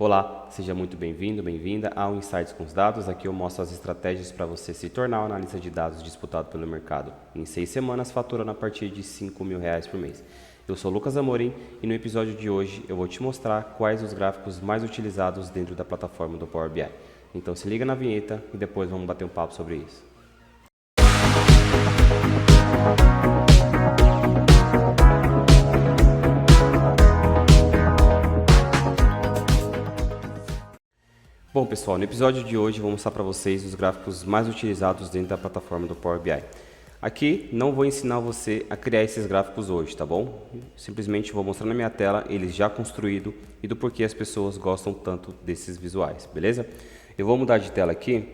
Olá, seja muito bem-vindo, bem-vinda ao Insights com os Dados. Aqui eu mostro as estratégias para você se tornar um analista de dados disputado pelo mercado. Em 6 semanas, faturando a partir de R$ 5.000 por mês. Eu sou Lucas Amorim e no episódio de hoje eu vou te mostrar quais os gráficos mais utilizados dentro da plataforma do Power BI. Então se liga na vinheta e depois vamos bater um papo sobre isso. Bom pessoal, no episódio de hoje eu vou mostrar para vocês os gráficos mais utilizados dentro da plataforma do Power BI. Aqui não vou ensinar você a criar esses gráficos hoje, tá bom? Simplesmente vou mostrar na minha tela eles já construídos e do porquê as pessoas gostam tanto desses visuais, beleza? Eu vou mudar de tela aqui,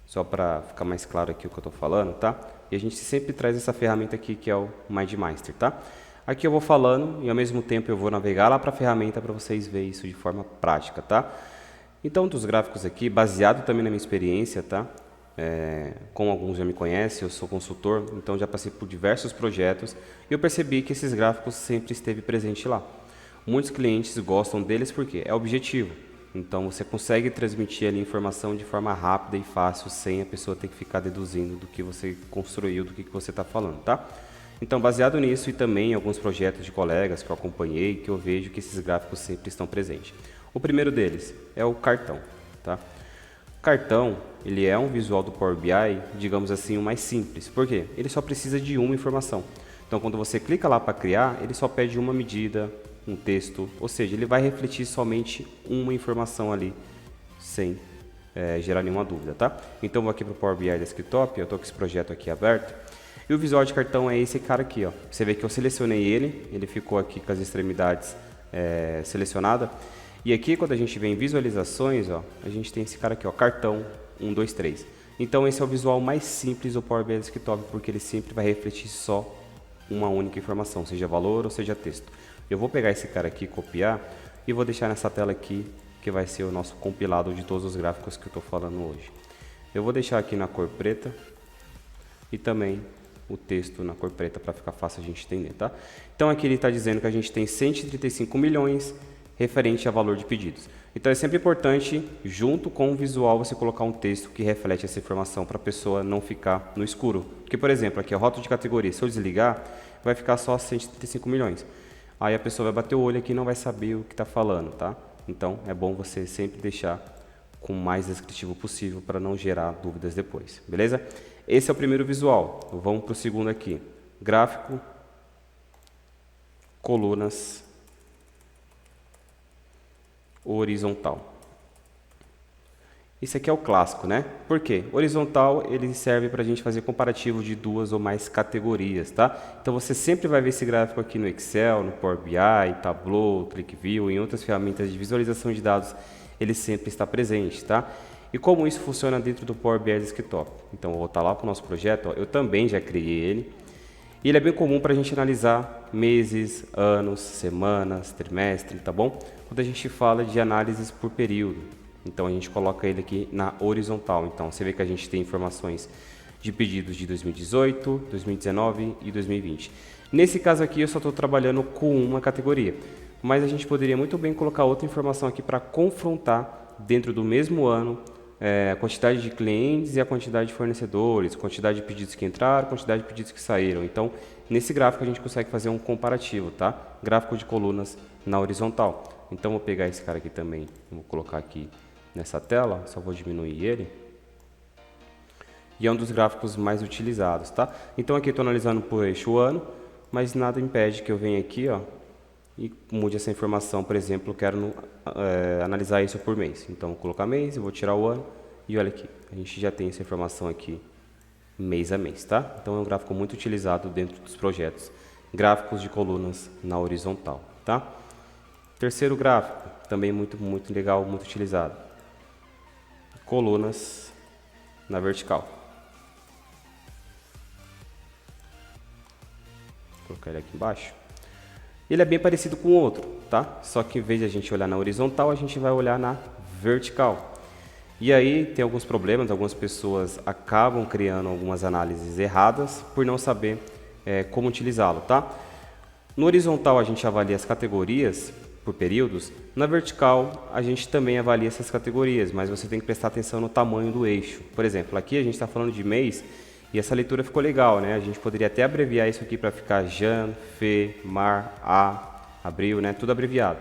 só para ficar mais claro aqui o que eu estou falando, tá? E a gente sempre traz essa ferramenta aqui que é o MindMaster, tá? Aqui eu vou falando e ao mesmo tempo eu vou navegar lá para a ferramenta para vocês verem isso de forma prática, tá? Então, dos gráficos aqui, baseado também na minha experiência, tá? Como alguns já me conhecem, eu sou consultor, então já passei por diversos projetos e eu percebi que esses gráficos sempre esteve presente lá. Muitos clientes gostam deles porque é objetivo, então você consegue transmitir ali informação de forma rápida e fácil, sem a pessoa ter que ficar deduzindo do que você construiu, do que você está falando, tá? Então, baseado nisso e também em alguns projetos de colegas que eu acompanhei, que eu vejo que esses gráficos sempre estão presentes. O primeiro deles é o cartão, tá? O cartão, ele é um visual do Power BI, digamos assim, o mais simples. Por quê? Ele só precisa de uma informação. Então, quando você clica lá para criar, ele só pede uma medida, um texto, ou seja, ele vai refletir somente uma informação ali, sem gerar nenhuma dúvida, tá? Então, vou aqui para o Power BI Desktop, eu estou com esse projeto aqui aberto. E o visual de cartão é esse cara aqui, ó. Você vê que eu selecionei ele ficou aqui com as extremidades selecionadas. E aqui, quando a gente vem em visualizações, ó, a gente tem esse cara aqui, ó, cartão 1, 2, 3. Então, esse é o visual mais simples do Power BI Desktop, porque ele sempre vai refletir só uma única informação, seja valor ou seja texto. Eu vou pegar esse cara aqui, copiar, e vou deixar nessa tela aqui, que vai ser o nosso compilado de todos os gráficos que eu estou falando hoje. Eu vou deixar aqui na cor preta e também o texto na cor preta para ficar fácil a gente entender, tá? Então, aqui ele está dizendo que a gente tem 135 milhões referente a valor de pedidos. Então é sempre importante, junto com o visual, você colocar um texto que reflete essa informação para a pessoa não ficar no escuro. Porque, por exemplo, aqui a rota de categoria, se eu desligar, vai ficar só 135 milhões. Aí a pessoa vai bater o olho aqui e não vai saber o que está falando, tá? Então é bom você sempre deixar com o mais descritivo possível para não gerar dúvidas depois, beleza? Esse é o primeiro visual. Vamos para o segundo aqui. Gráfico, colunas, horizontal. Esse aqui é o clássico, né? Por quê? Horizontal, ele serve para a gente fazer comparativo de duas ou mais categorias, tá? Então, você sempre vai ver esse gráfico aqui no Excel, no Power BI, Tableau, ClickView, em outras ferramentas de visualização de dados, ele sempre está presente, tá? E como isso funciona dentro do Power BI Desktop? Então, vou voltar lá para o nosso projeto, ó. Eu também já criei ele. E ele é bem comum para a gente analisar meses, anos, semanas, trimestre, tá bom? Quando a gente fala de análises por período, então a gente coloca ele aqui na horizontal. Então você vê que a gente tem informações de pedidos de 2018, 2019 e 2020. Nesse caso aqui eu só estou trabalhando com uma categoria, mas a gente poderia muito bem colocar outra informação aqui para confrontar dentro do mesmo ano a quantidade de clientes e a quantidade de fornecedores, quantidade de pedidos que entraram, quantidade de pedidos que saíram. Então, nesse gráfico a gente consegue fazer um comparativo, tá? Gráfico de colunas na horizontal. Então, vou pegar esse cara aqui também, vou colocar aqui nessa tela, só vou diminuir ele. E é um dos gráficos mais utilizados, tá? Então, aqui eu estou analisando por eixo ano, mas nada impede que eu venha aqui, ó, e mude essa informação. Por exemplo, eu quero analisar isso por mês. Então, vou colocar mês, eu vou tirar o ano e olha aqui, a gente já tem essa informação aqui mês a mês, tá? Então, é um gráfico muito utilizado dentro dos projetos. Gráficos de colunas na horizontal, tá? Terceiro gráfico, também muito legal, muito utilizado. Colunas na vertical. Vou colocar ele aqui embaixo. Ele é bem parecido com o outro, tá? Só que em vez de a gente olhar na horizontal, a gente vai olhar na vertical. E aí tem alguns problemas, algumas pessoas acabam criando algumas análises erradas por não saber como utilizá-lo, tá? No horizontal a gente avalia as categorias por períodos, na vertical a gente também avalia essas categorias, mas você tem que prestar atenção no tamanho do eixo. Por exemplo, aqui a gente está falando de mês e essa leitura ficou legal, né? A gente poderia até abreviar isso aqui para ficar jan, fe, mar, abril, né? Tudo abreviado.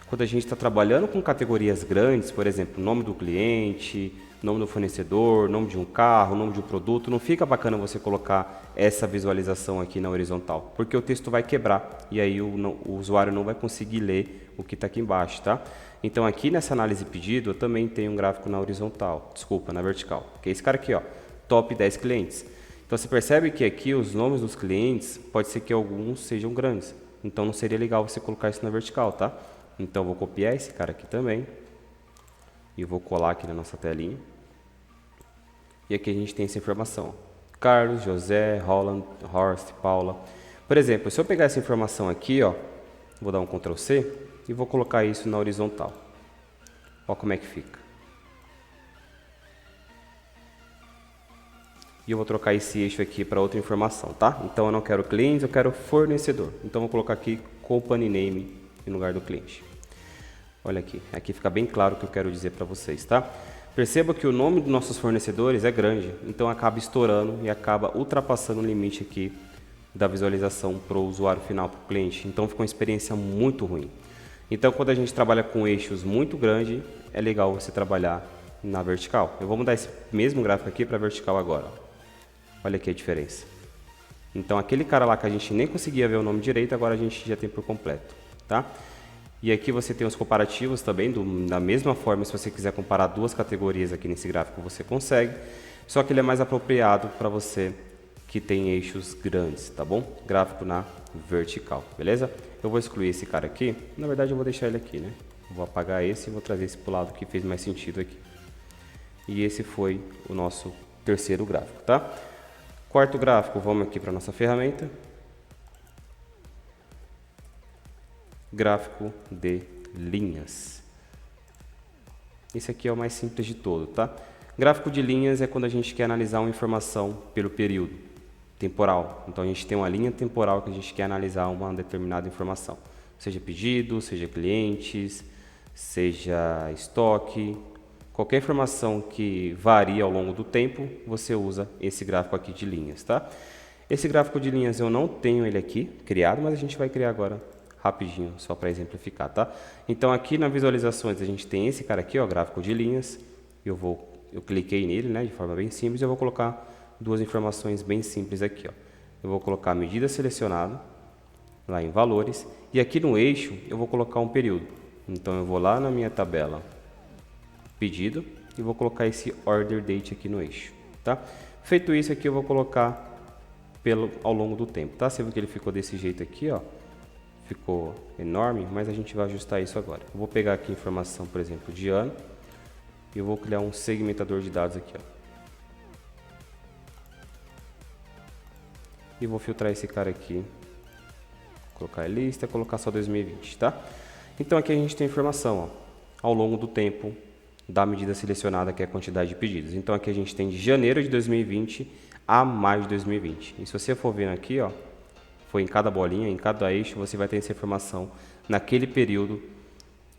Quando a gente está trabalhando com categorias grandes, por exemplo, nome do cliente, nome do fornecedor, nome de um carro, nome de um produto, não fica bacana você colocar essa visualização aqui na horizontal, porque o texto vai quebrar e aí o usuário não vai conseguir ler o que está aqui embaixo, tá? Então aqui nessa análise pedido eu também tenho um gráfico na horizontal, desculpa, na vertical, que é esse cara aqui, ó, top 10 clientes. Então você percebe que aqui os nomes dos clientes, pode ser que alguns sejam grandes, então não seria legal você colocar isso na vertical, tá? Então, vou copiar esse cara aqui também e vou colar aqui na nossa telinha. E aqui a gente tem essa informação. Carlos, José, Roland, Horst, Paula. Por exemplo, se eu pegar essa informação aqui, ó, vou dar um Ctrl C e vou colocar isso na horizontal. Olha como é que fica. E eu vou trocar esse eixo aqui para outra informação, tá? Então, eu não quero clientes, eu quero fornecedor. Então, eu vou colocar aqui Company Name em lugar do cliente. Olha aqui, aqui fica bem claro o que eu quero dizer para vocês, tá? Perceba que o nome dos nossos fornecedores é grande, então acaba estourando e acaba ultrapassando o limite aqui da visualização para o usuário final, para o cliente. Então fica uma experiência muito ruim. Então quando a gente trabalha com eixos muito grandes, é legal você trabalhar na vertical. Eu vou mudar esse mesmo gráfico aqui para vertical agora. Olha aqui a diferença. Então aquele cara lá que a gente nem conseguia ver o nome direito, agora a gente já tem por completo. Tá? E aqui você tem os comparativos também, da mesma forma, se você quiser comparar duas categorias aqui nesse gráfico, você consegue, só que ele é mais apropriado para você que tem eixos grandes, tá bom? Gráfico na vertical, beleza? Eu vou excluir esse cara aqui, na verdade eu vou deixar ele aqui, né? Eu vou apagar esse e vou trazer esse para o lado que fez mais sentido aqui. E esse foi o nosso terceiro gráfico, tá? Quarto gráfico, vamos aqui para a nossa ferramenta. Gráfico de linhas. Esse aqui é o mais simples de todo, tá? Gráfico de linhas é quando a gente quer analisar uma informação pelo período temporal. Então a gente tem uma linha temporal que a gente quer analisar uma determinada informação, seja pedido, seja clientes, seja estoque, qualquer informação que varia ao longo do tempo, você usa esse gráfico aqui de linhas, tá? Esse gráfico de linhas eu não tenho ele aqui criado, mas a gente vai criar agora rapidinho, só para exemplificar, tá? Então aqui na visualizações a gente tem esse cara aqui, ó, gráfico de linhas. Eu cliquei nele, né, de forma bem simples, e eu vou colocar duas informações bem simples aqui, ó. Eu vou colocar a medida selecionada lá em valores e aqui no eixo eu vou colocar um período. Então eu vou lá na minha tabela pedido e vou colocar esse order date aqui no eixo, tá? Feito isso aqui eu vou colocar ao longo do tempo, tá? Você viu que ele ficou desse jeito aqui, ó. Ficou enorme, mas a gente vai ajustar isso agora. Eu vou pegar aqui informação, por exemplo, de ano, e eu vou criar um segmentador de dados aqui, ó. E vou filtrar esse cara aqui, colocar em lista, colocar só 2020, tá? Então aqui a gente tem informação, ó, ao longo do tempo da medida selecionada, que é a quantidade de pedidos. Então aqui a gente tem de janeiro de 2020 a maio de 2020. E se você for vendo aqui, ó, foi em cada bolinha, em cada eixo, você vai ter essa informação naquele período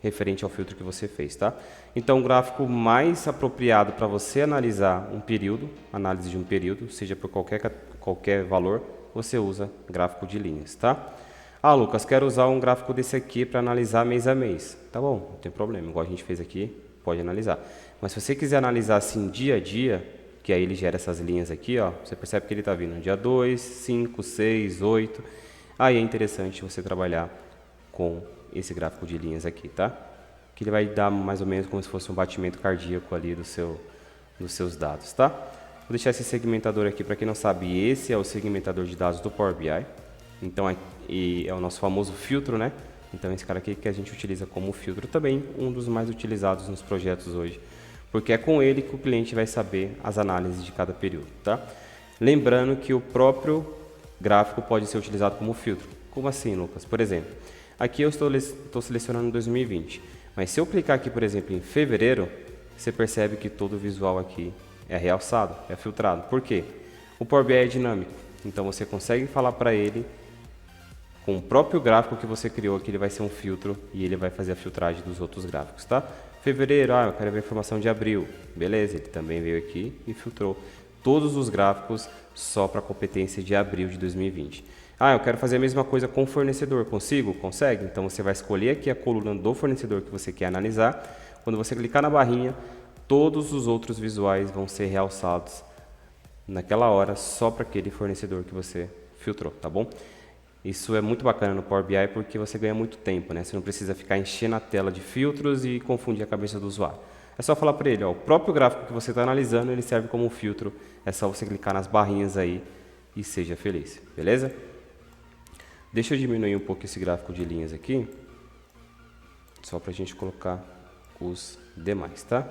referente ao filtro que você fez, tá? Então, o gráfico mais apropriado para você analisar um período, análise de um período, seja por qualquer valor, você usa gráfico de linhas, tá? Ah, Lucas, quero usar um gráfico desse aqui para analisar mês a mês. Tá bom, não tem problema, igual a gente fez aqui, pode analisar. Mas se você quiser analisar assim dia a dia, que aí ele gera essas linhas aqui, ó, você percebe que ele está vindo dia 2, 5, 6, 8. Aí é interessante você trabalhar com esse gráfico de linhas aqui, tá? Que ele vai dar mais ou menos como se fosse um batimento cardíaco ali dos seus dados, tá? Vou deixar esse segmentador aqui, para quem não sabe, esse é o segmentador de dados do Power BI. Então, é o nosso famoso filtro, né? Então, esse cara aqui que a gente utiliza como filtro também, um dos mais utilizados nos projetos hoje, porque é com ele que o cliente vai saber as análises de cada período, tá? Lembrando que o próprio gráfico pode ser utilizado como filtro. Como assim, Lucas? Por exemplo, aqui eu estou selecionando 2020, mas se eu clicar aqui, por exemplo, em fevereiro, você percebe que todo o visual aqui é realçado, é filtrado. Por quê? O Power BI é dinâmico, então você consegue falar para ele com o próprio gráfico que você criou aqui, ele vai ser um filtro e ele vai fazer a filtragem dos outros gráficos, tá? Fevereiro, eu quero ver a informação de abril. Beleza, ele também veio aqui e filtrou todos os gráficos só para a competência de abril de 2020. Eu quero fazer a mesma coisa com o fornecedor. Consigo? Consegue? Então você vai escolher aqui a coluna do fornecedor que você quer analisar. Quando você clicar na barrinha, todos os outros visuais vão ser realçados naquela hora só para aquele fornecedor que você filtrou, tá bom? Isso é muito bacana no Power BI porque você ganha muito tempo, né? Você não precisa ficar enchendo a tela de filtros e confundir a cabeça do usuário. É só falar para ele, o próprio gráfico que você está analisando, ele serve como um filtro. É só você clicar nas barrinhas aí e seja feliz, beleza? Deixa eu diminuir um pouco esse gráfico de linhas aqui, só para a gente colocar os demais, tá?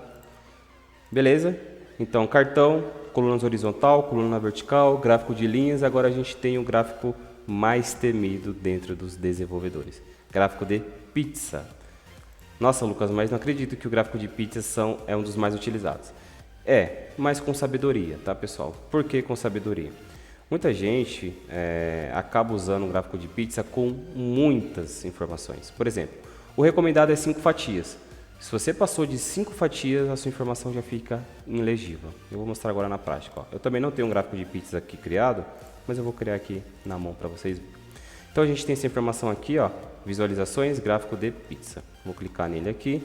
Beleza? Então, cartão, coluna horizontal, coluna vertical, gráfico de linhas. Agora a gente tem o gráfico mais temido dentro dos desenvolvedores. Gráfico de pizza. Nossa, Lucas, mas não acredito que o gráfico de pizza é um dos mais utilizados. Mas com sabedoria, tá, pessoal? Por que com sabedoria? Muita gente acaba usando o gráfico de pizza com muitas informações. Por exemplo, o recomendado é 5 fatias. Se você passou de 5 fatias, a sua informação já fica ilegível. Eu vou mostrar agora na prática. Eu também não tenho um gráfico de pizza aqui criado, mas eu vou criar aqui na mão para vocês verem. Então a gente tem essa informação aqui, visualizações, gráfico de pizza. Vou clicar nele aqui,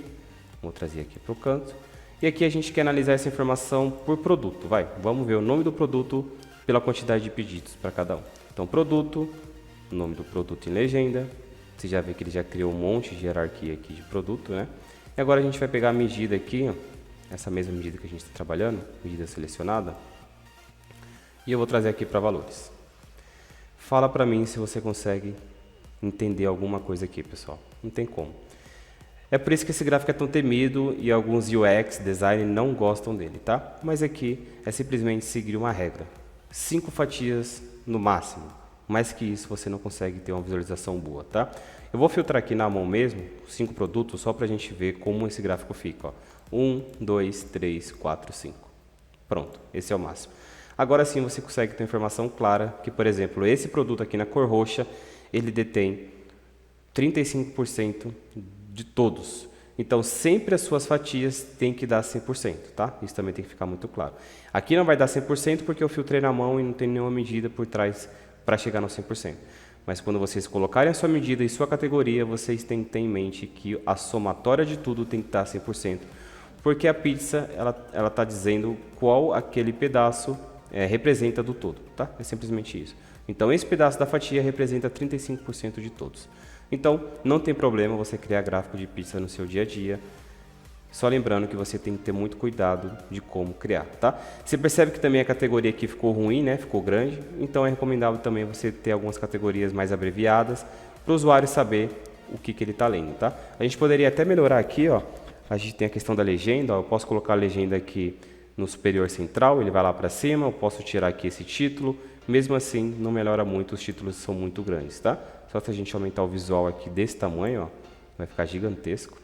vou trazer aqui para o canto. E aqui a gente quer analisar essa informação por produto. Vamos ver o nome do produto pela quantidade de pedidos para cada um. Então produto, nome do produto em legenda. Você já vê que ele já criou um monte de hierarquia aqui de produto, né? E agora a gente vai pegar a medida aqui, essa mesma medida que a gente está trabalhando, medida selecionada. E eu vou trazer aqui para valores. Fala para mim se você consegue entender alguma coisa aqui, pessoal. Não tem como. É por isso que esse gráfico é tão temido e alguns UX, design, não gostam dele, tá? Mas aqui é simplesmente seguir uma regra. 5 fatias no máximo. Mais que isso você não consegue ter uma visualização boa, tá? Eu vou filtrar aqui na mão mesmo, 5 produtos, só para a gente ver como esse gráfico fica. 1, 2, 3, 4, 5. Pronto, esse é o máximo. Agora sim você consegue ter informação clara que, por exemplo, esse produto aqui na cor roxa, ele detém 35% de todos. Então, sempre as suas fatias têm que dar 100%, tá? Isso também tem que ficar muito claro. Aqui não vai dar 100% porque eu filtrei na mão e não tem nenhuma medida por trás para chegar no 100%. Mas quando vocês colocarem a sua medida e sua categoria, vocês têm que ter em mente que a somatória de tudo tem que estar 100%. Porque a pizza, ela está dizendo qual aquele pedaço representa do todo, tá? É simplesmente isso. Então, esse pedaço da fatia representa 35% de todos. Então, não tem problema você criar gráfico de pizza no seu dia a dia. Só lembrando que você tem que ter muito cuidado de como criar, tá? Você percebe que também a categoria aqui ficou ruim, né? Ficou grande. Então, é recomendável também você ter algumas categorias mais abreviadas para o usuário saber o que ele está lendo, tá? A gente poderia até melhorar aqui, a gente tem a questão da legenda, eu posso colocar a legenda aqui no superior central, ele vai lá para cima, eu posso tirar aqui esse título, mesmo assim não melhora muito, os títulos são muito grandes, tá? Só se a gente aumentar o visual aqui desse tamanho, vai ficar gigantesco.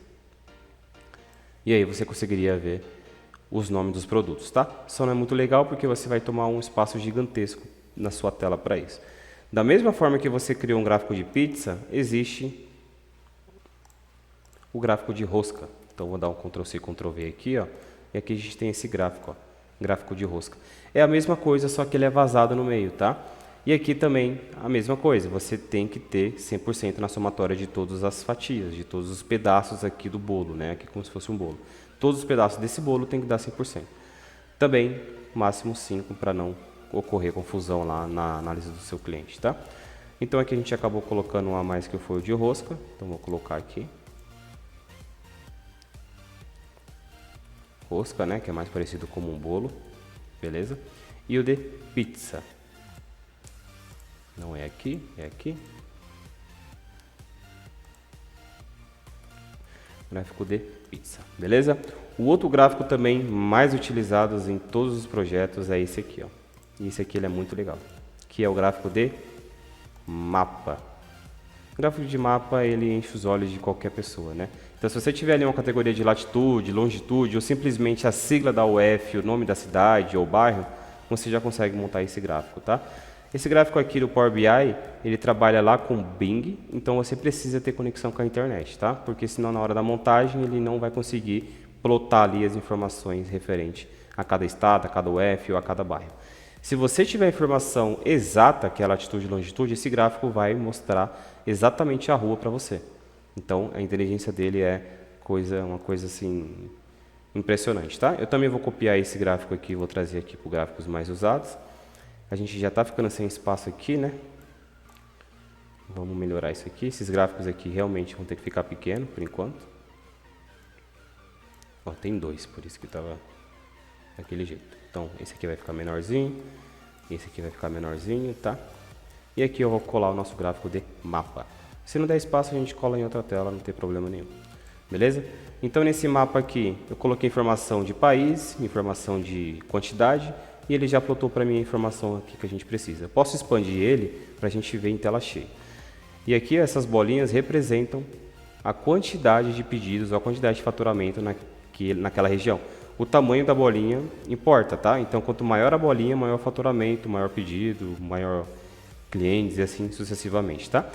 E aí você conseguiria ver os nomes dos produtos, tá? Só não é muito legal porque você vai tomar um espaço gigantesco na sua tela para isso. Da mesma forma que você criou um gráfico de pizza, existe o gráfico de rosca. Então vou dar um Ctrl+C, Ctrl+V aqui, e aqui a gente tem esse gráfico, gráfico de rosca. É a mesma coisa, só que ele é vazado no meio, tá? E aqui também a mesma coisa, você tem que ter 100% na somatória de todas as fatias, de todos os pedaços aqui do bolo, né? Aqui como se fosse um bolo. Todos os pedaços desse bolo tem que dar 100%. Também, máximo 5 para não ocorrer confusão lá na análise do seu cliente, tá? Então aqui a gente acabou colocando um a mais que foi o de rosca, então vou colocar aqui. Rosca, né, que é mais parecido com um bolo, beleza? E o de pizza. Não é aqui, é aqui. Gráfico de pizza, beleza? O outro gráfico também mais utilizado em todos os projetos é esse aqui, E esse aqui ele é muito legal, que é o gráfico de mapa. O gráfico de mapa, ele enche os olhos de qualquer pessoa, né? Então, se você tiver ali uma categoria de latitude, longitude, ou simplesmente a sigla da UF, o nome da cidade ou bairro, você já consegue montar esse gráfico, tá? Esse gráfico aqui do Power BI, ele trabalha lá com Bing, então você precisa ter conexão com a internet, tá? Porque senão na hora da montagem ele não vai conseguir plotar ali as informações referentes a cada estado, a cada UF ou a cada bairro. Se você tiver a informação exata, que é a latitude e longitude, esse gráfico vai mostrar exatamente a rua para você. Então a inteligência dele é uma coisa assim impressionante, tá? Eu também vou copiar esse gráfico aqui e vou trazer aqui para os gráficos mais usados. A gente já está ficando sem espaço aqui, né? Vamos melhorar isso aqui. Esses gráficos aqui realmente vão ter que ficar pequeno por enquanto. Ó, tem 2, por isso que estava daquele jeito. Então, esse aqui vai ficar menorzinho. Esse aqui vai ficar menorzinho, tá? E aqui eu vou colar o nosso gráfico de mapa. Se não der espaço, a gente cola em outra tela, não tem problema nenhum. Beleza? Então, nesse mapa aqui, eu coloquei informação de país, informação de quantidade, e ele já plotou para mim a informação aqui que a gente precisa. Eu posso expandir ele para a gente ver em tela cheia. E aqui essas bolinhas representam a quantidade de pedidos ou a quantidade de faturamento naquela região. O tamanho da bolinha importa, tá? Então, quanto maior a bolinha, maior o faturamento, maior pedido, maior clientes e assim sucessivamente, tá?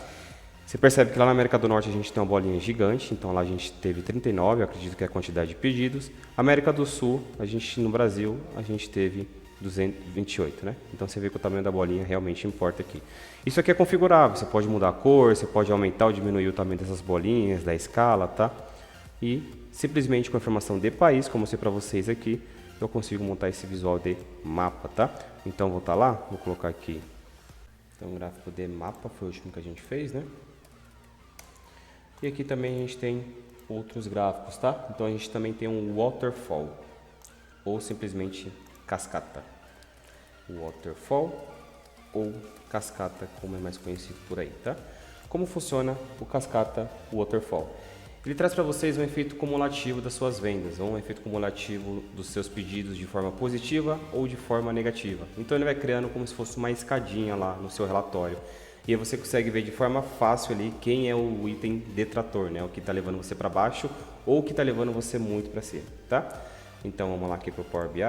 Você percebe que lá na América do Norte a gente tem uma bolinha gigante, então lá a gente teve 39, eu acredito que é a quantidade de pedidos. América do Sul, no Brasil, a gente teve 228, né? Então você vê que o tamanho da bolinha realmente importa aqui. Isso aqui é configurável, você pode mudar a cor, você pode aumentar ou diminuir o tamanho dessas bolinhas, da escala, tá? E simplesmente com a informação de país, como eu mostrei para vocês aqui, eu consigo montar esse visual de mapa, tá? Então vou voltar lá, vou colocar aqui. Então o gráfico de mapa foi o último que a gente fez, né? E aqui também a gente tem outros gráficos, tá? Então a gente também tem um waterfall, ou simplesmente cascata. Waterfall ou cascata, como é mais conhecido por aí, tá? Como funciona o cascata waterfall? Ele traz para vocês um efeito cumulativo das suas vendas, ou um efeito cumulativo dos seus pedidos de forma positiva ou de forma negativa. Então ele vai criando como se fosse uma escadinha lá no seu relatório. E aí você consegue ver de forma fácil ali quem é o item detrator, né? O que está levando você para baixo ou o que está levando você muito para cima, tá? Então vamos lá aqui para o Power BI.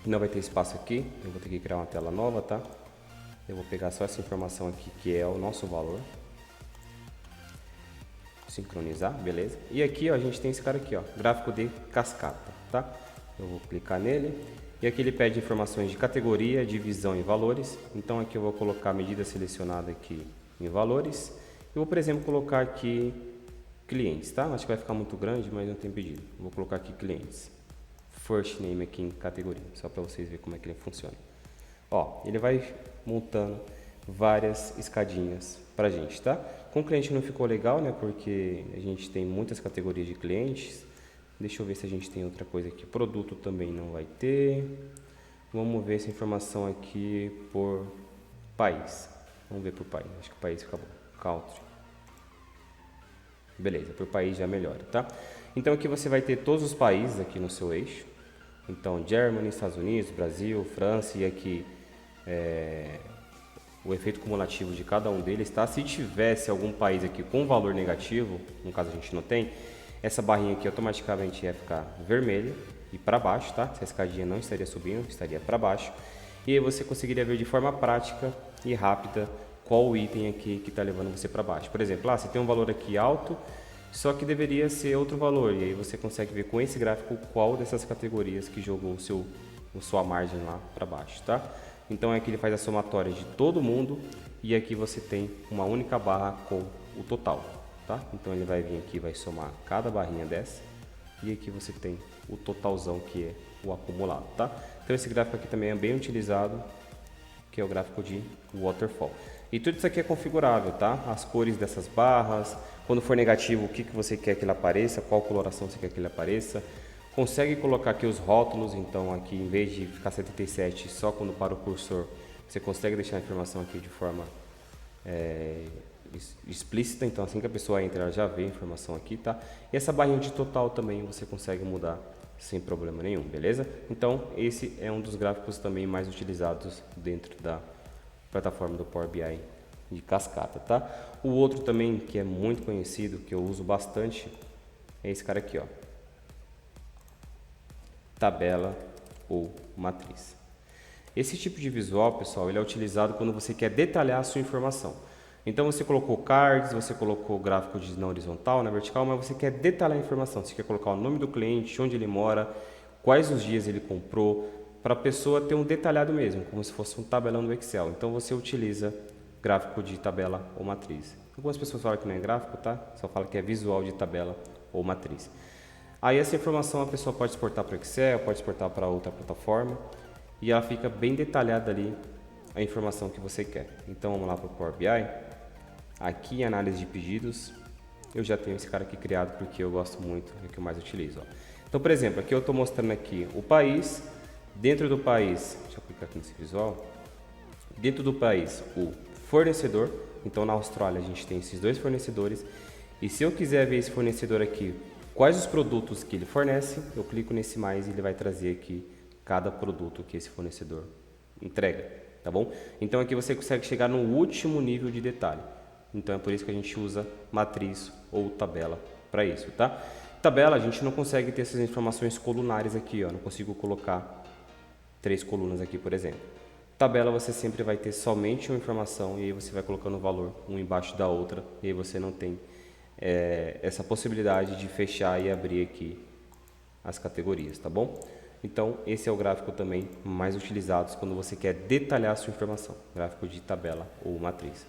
Não vai ter espaço aqui, eu vou ter que criar uma tela nova, tá? Eu vou pegar só essa informação aqui que é o nosso valor. Sincronizar, beleza? E aqui ó, a gente tem esse cara aqui, ó, gráfico de cascata, tá? Eu vou clicar nele e aqui ele pede informações de categoria, divisão e valores. Então aqui eu vou colocar a medida selecionada aqui em valores. Eu vou, por exemplo, colocar aqui clientes, tá? Acho que vai ficar muito grande, mas não tem pedido. Vou colocar aqui clientes. First name aqui em categoria, só para vocês verem como é que ele funciona. Ó, ele vai montando várias escadinhas pra gente, tá? Com o cliente não ficou legal, né? Porque a gente tem muitas categorias de clientes. Deixa eu ver se a gente tem outra coisa aqui. Produto também não vai ter. Vamos ver essa informação aqui por país. Vamos ver por país. Acho que o país fica bom. Country. Beleza, por país já melhora, tá? Então aqui você vai ter todos os países aqui no seu eixo. Então, Germany, Estados Unidos, Brasil, França e aqui o efeito cumulativo de cada um deles, tá? Se tivesse algum país aqui com valor negativo, no caso a gente não tem, essa barrinha aqui automaticamente ia ficar vermelha e para baixo, tá? Essa escadinha não estaria subindo, estaria para baixo. E aí você conseguiria ver de forma prática e rápida qual o item aqui que está levando você para baixo. Por exemplo, você tem um valor aqui alto, só que deveria ser outro valor. E aí você consegue ver com esse gráfico qual dessas categorias que jogou sua margem lá para baixo, tá? Então aqui ele faz a somatória de todo mundo e aqui você tem uma única barra com o total, tá? Então ele vai vir aqui, vai somar cada barrinha dessa e aqui você tem o totalzão que é o acumulado, tá? Então esse gráfico aqui também é bem utilizado, que é o gráfico de waterfall. E tudo isso aqui é configurável, tá? As cores dessas barras, quando for negativo, o que você quer que ele apareça, qual coloração você quer que ele apareça. Consegue colocar aqui os rótulos, então aqui em vez de ficar 77 só quando para o cursor, você consegue deixar a informação aqui de forma explícita, então assim que a pessoa entra ela já vê a informação aqui, tá? E essa barrinha de total também você consegue mudar sem problema nenhum, beleza? Então esse é um dos gráficos também mais utilizados dentro da plataforma do Power BI de cascata, tá? O outro também que é muito conhecido, que eu uso bastante, é esse cara aqui, ó. Tabela ou matriz. Esse tipo de visual, pessoal, ele é utilizado quando você quer detalhar a sua informação. Então você colocou cards, você colocou gráfico na horizontal, na vertical, mas você quer detalhar a informação. Você quer colocar o nome do cliente, onde ele mora, quais os dias ele comprou, para a pessoa ter um detalhado mesmo, como se fosse um tabelão do Excel. Então você utiliza gráfico de tabela ou matriz. Algumas pessoas falam que não é gráfico, tá? Só fala que é visual de tabela ou matriz. Aí essa informação a pessoa pode exportar para o Excel, pode exportar para outra plataforma e ela fica bem detalhada ali a informação que você quer. Então vamos lá para o Power BI. Aqui em análise de pedidos, eu já tenho esse cara aqui criado porque eu gosto muito, é o que eu mais utilizo. Ó. Então, por exemplo, aqui eu estou mostrando aqui o país, dentro do país, deixa eu clicar aqui nesse visual, dentro do país o fornecedor, então na Austrália a gente tem esses dois fornecedores, e se eu quiser ver esse fornecedor aqui, quais os produtos que ele fornece, eu clico nesse mais e ele vai trazer aqui cada produto que esse fornecedor entrega, tá bom? Então aqui você consegue chegar no último nível de detalhe. Então é por isso que a gente usa matriz ou tabela para isso, tá? Tabela a gente não consegue ter essas informações colunares aqui, ó. Não consigo colocar 3 colunas aqui, por exemplo. Tabela você sempre vai ter somente uma informação e aí você vai colocando o valor um embaixo da outra e aí você não tem essa possibilidade de fechar e abrir aqui as categorias, tá bom? Então esse é o gráfico também mais utilizado quando você quer detalhar a sua informação, gráfico de tabela ou matriz.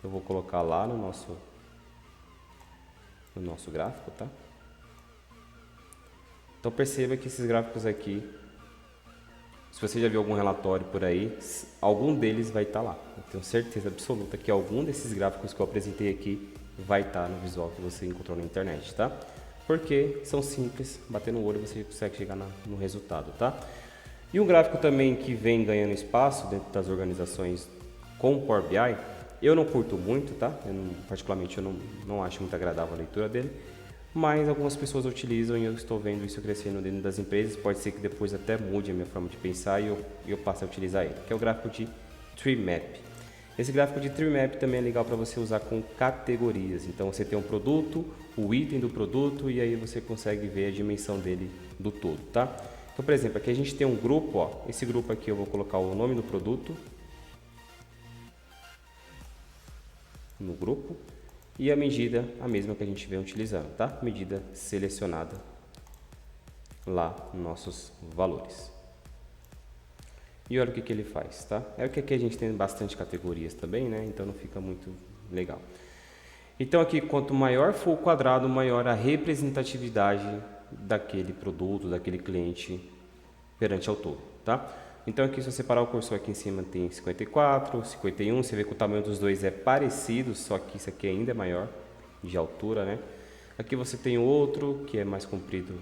Eu vou colocar lá no nosso gráfico, tá? Então perceba que esses gráficos aqui, se você já viu algum relatório por aí, algum deles vai estar lá. Eu tenho certeza absoluta que algum desses gráficos que eu apresentei aqui vai estar no visual que você encontrou na internet, tá? Porque são simples, bater no olho você consegue chegar no resultado, tá? E um gráfico também que vem ganhando espaço dentro das organizações com o Power BI, eu não curto muito, tá? Particularmente eu não acho muito agradável a leitura dele, mas algumas pessoas utilizam e eu estou vendo isso crescendo dentro das empresas. Pode ser que depois até mude a minha forma de pensar e eu passe a utilizar ele, que é o gráfico de Tree Map. Esse gráfico de Tree Map também é legal para você usar com categorias. Então você tem um produto, o item do produto e aí você consegue ver a dimensão dele do todo, tá? Então, por exemplo, aqui a gente tem um grupo, ó. Esse grupo aqui eu vou colocar o nome do produto no grupo e a medida a mesma que a gente vem utilizando, tá? Medida selecionada lá nos nossos valores. E olha o que ele faz, tá? É que aqui a gente tem bastante categorias também, né? Então não fica muito legal. Então aqui, quanto maior for o quadrado, maior a representatividade daquele produto, daquele cliente perante ao todo, tá? Então aqui, se você parar o cursor aqui em cima, tem 54, 51, você vê que o tamanho dos dois é parecido, só que isso aqui ainda é maior de altura, né? Aqui você tem outro que é mais comprido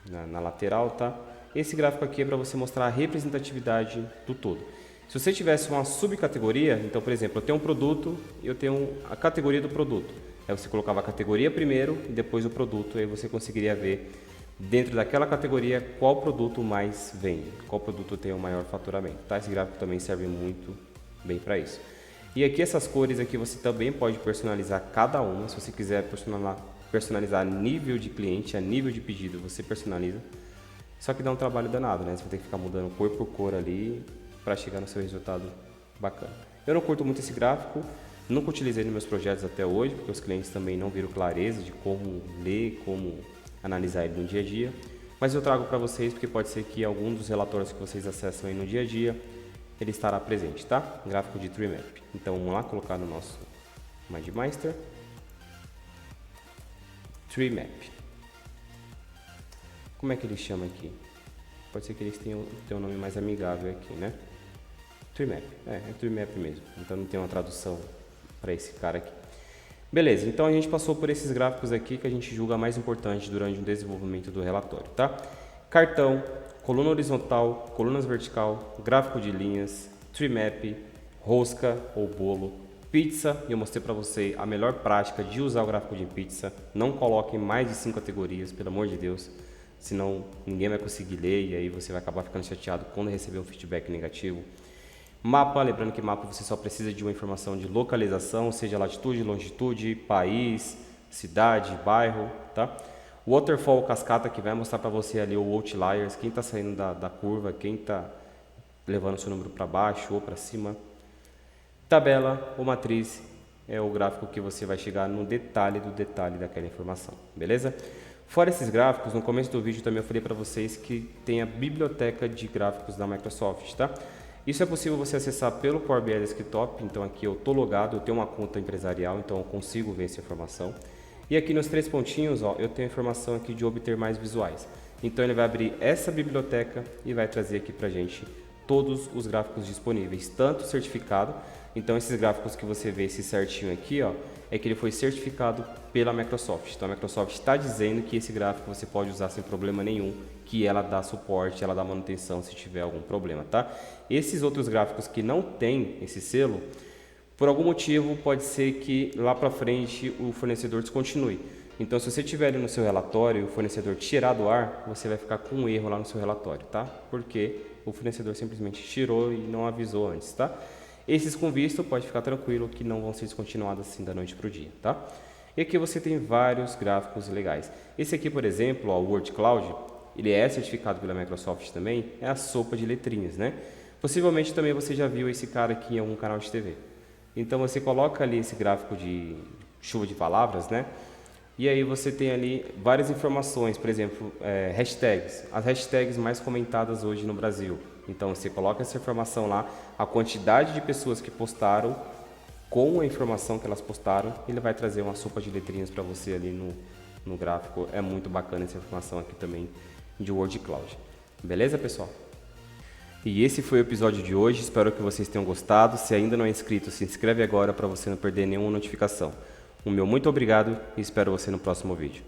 na lateral, tá? Esse gráfico aqui é para você mostrar a representatividade do todo. Se você tivesse uma subcategoria, então, por exemplo, eu tenho um produto e eu tenho a categoria do produto. Aí você colocava a categoria primeiro e depois o produto, aí você conseguiria ver dentro daquela categoria qual produto mais vende, qual produto tem o maior faturamento, tá? Esse gráfico também serve muito bem para isso. E aqui essas cores aqui você também pode personalizar cada uma, se você quiser personalizar a nível de cliente, a nível de pedido, você personaliza. Só que dá um trabalho danado, né? Você vai ter que ficar mudando cor por cor ali para chegar no seu resultado bacana. Eu não curto muito esse gráfico, nunca utilizei nos meus projetos até hoje, porque os clientes também não viram clareza de como ler, como analisar ele no dia a dia. Mas eu trago para vocês porque pode ser que algum dos relatórios que vocês acessam aí no dia a dia, ele estará presente, tá? Gráfico de Tree Map. Então vamos lá colocar no nosso MindMeister. Tree Map. Como é que ele chama aqui? Pode ser que eles tenham um nome mais amigável aqui, né? Tree Map. É Tree Map mesmo. Então não tem uma tradução para esse cara aqui. Beleza, então a gente passou por esses gráficos aqui que a gente julga mais importante durante o desenvolvimento do relatório, tá? Cartão, coluna horizontal, colunas vertical, gráfico de linhas, Tree Map, rosca ou bolo, pizza. E eu mostrei para você a melhor prática de usar o gráfico de pizza. Não coloque mais de 5 categorias, pelo amor de Deus. Senão ninguém vai conseguir ler e aí você vai acabar ficando chateado quando receber um feedback negativo. Mapa, lembrando que mapa você só precisa de uma informação de localização, seja latitude, longitude, país, cidade, bairro, tá? Waterfall, cascata, que vai mostrar para você ali o outliers, quem está saindo da curva, quem está levando o seu número para baixo ou para cima. Tabela ou matriz é o gráfico que você vai chegar no detalhe do detalhe daquela informação, beleza? Fora esses gráficos, no começo do vídeo também eu falei para vocês que tem a biblioteca de gráficos da Microsoft, tá? Isso é possível você acessar pelo Power BI Desktop, então aqui eu estou logado, eu tenho uma conta empresarial, então eu consigo ver essa informação. E aqui nos 3 pontinhos, ó, eu tenho a informação aqui de obter mais visuais. Então ele vai abrir essa biblioteca e vai trazer aqui para a gente todos os gráficos disponíveis, tanto certificado. Então esses gráficos que você vê esse certinho aqui, ó, é que ele foi certificado pela Microsoft. Então a Microsoft está dizendo que esse gráfico você pode usar sem problema nenhum, que ela dá suporte, ela dá manutenção se tiver algum problema, tá? Esses outros gráficos que não tem esse selo, por algum motivo pode ser que lá para frente o fornecedor descontinue. Então se você tiver ali no seu relatório e o fornecedor tirar do ar, você vai ficar com um erro lá no seu relatório, tá? Porque o fornecedor simplesmente tirou e não avisou antes, tá? Esses com visto, pode ficar tranquilo que não vão ser descontinuados assim da noite para o dia, tá? E aqui você tem vários gráficos legais. Esse aqui, por exemplo, ó, o Word Cloud, ele é certificado pela Microsoft também, é a sopa de letrinhas, né? Possivelmente também você já viu esse cara aqui em algum canal de TV. Então você coloca ali esse gráfico de chuva de palavras, né? E aí você tem ali várias informações, por exemplo, hashtags, as hashtags mais comentadas hoje no Brasil. Então você coloca essa informação lá, a quantidade de pessoas que postaram com a informação que elas postaram, ele vai trazer uma sopa de letrinhas para você ali no gráfico. É muito bacana essa informação aqui também de Word Cloud. Beleza, pessoal? E esse foi o episódio de hoje, espero que vocês tenham gostado. Se ainda não é inscrito, se inscreve agora para você não perder nenhuma notificação. O meu muito obrigado e espero você no próximo vídeo.